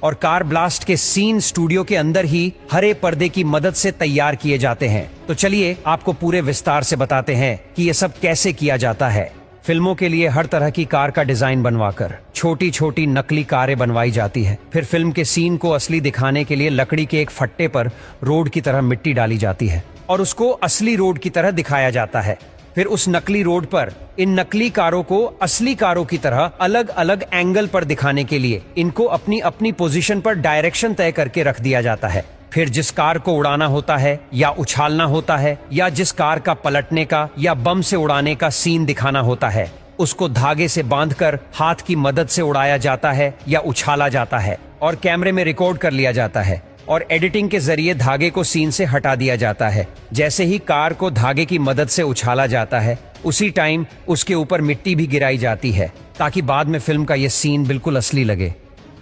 और car blast के scene studio के अंदर ही हरे पर्दे की मदद से तैयार किए जाते हैं। तो चलिए आपको पूरे विस्तार से बताते हैं कि ये सब कैसे किया जाता है। फिल्मों के लिए हर तरह की कार का डिजाइन बनवाकर छोटी छोटी नकली कारें बनवाई जाती है। फिर फिल्म के सीन को असली दिखाने के लिए लकड़ी के एक फट्टे पर रोड की तरह मिट्टी डाली जाती है और उसको असली रोड की तरह दिखाया जाता है। फिर उस नकली रोड पर इन नकली कारों को असली कारों की तरह अलग अलग एंगल पर दिखाने के लिए इनको अपनी अपनी पोजीशन पर डायरेक्शन तय करके रख दिया जाता है। फिर जिस कार को उड़ाना होता है या उछालना होता है या जिस कार का पलटने का या बम से उड़ाने का सीन दिखाना होता है, उसको धागे से बांधकर हाथ की मदद से उड़ाया जाता है या उछाला जाता है और कैमरे में रिकॉर्ड कर लिया जाता है और एडिटिंग के जरिए धागे को सीन से हटा दिया जाता है। जैसे ही कार को धागे की मदद से उछाला जाता है, उसी टाइम उसके ऊपर मिट्टी भी गिराई जाती है ताकि बाद में फिल्म का यह सीन बिल्कुल असली लगे।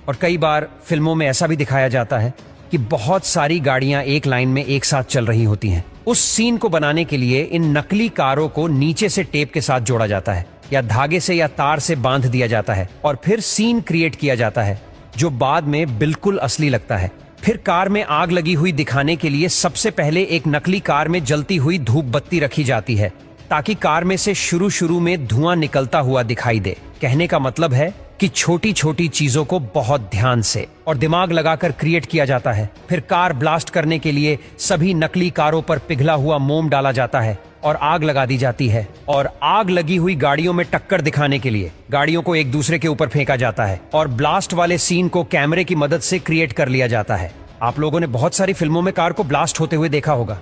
और कई बार फिल्मों में ऐसा भी दिखाया जाता है कि बहुत सारी गाड़ियां एक लाइन में एक साथ चल रही होती हैं। उस सीन को बनाने के लिए इन नकली कारों को नीचे से टेप के साथ जोड़ा जाता है या धागे से या तार से बांध दिया जाता है और फिर सीन क्रिएट किया जाता है जो बाद में बिल्कुल असली लगता है। फिर कार में आग लगी हुई दिखाने के लिए सबसे पहले एक नकली कार में जलती हुई धूप बत्ती रखी जाती है ताकि कार में से शुरू में धुआं निकलता हुआ दिखाई दे। कहने का मतलब है कि छोटी छोटी चीजों को बहुत ध्यान से और दिमाग लगाकर क्रिएट किया जाता है। फिर कार ब्लास्ट करने के लिए सभी नकली कारों पर पिघला हुआ मोम डाला जाता है और आग लगा दी जाती है और आग लगी हुई गाड़ियों में टक्कर दिखाने के लिए गाड़ियों को एक दूसरे के ऊपर फेंका जाता है और ब्लास्ट वाले सीन को कैमरे की मदद से क्रिएट कर लिया जाता है। आप लोगों ने बहुत सारी फिल्मों में कार को ब्लास्ट होते हुए देखा होगा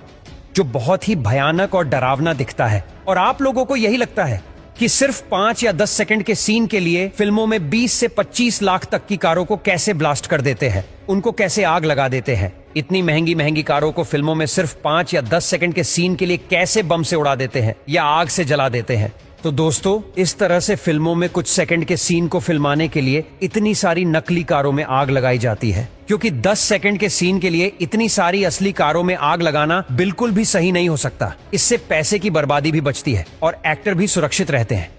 जो बहुत ही भयानक और डरावना दिखता है और आप लोगों को यही लगता है कि सिर्फ 5 या 10 सेकंड के सीन के लिए फिल्मों में 20 से 25 लाख तक की कारों को कैसे ब्लास्ट कर देते हैं, उनको कैसे आग लगा देते हैं। इतनी महंगी महंगी कारों को फिल्मों में सिर्फ 5 या 10 सेकंड के सीन के लिए कैसे बम से उड़ा देते हैं या आग से जला देते हैं। तो दोस्तों, इस तरह से फिल्मों में कुछ सेकंड के सीन को फिल्माने के लिए इतनी सारी नकली कारों में आग लगाई जाती है, क्योंकि 10 सेकंड के सीन के लिए इतनी सारी असली कारों में आग लगाना बिल्कुल भी सही नहीं हो सकता। इससे पैसे की बर्बादी भी बचती है और एक्टर भी सुरक्षित रहते हैं।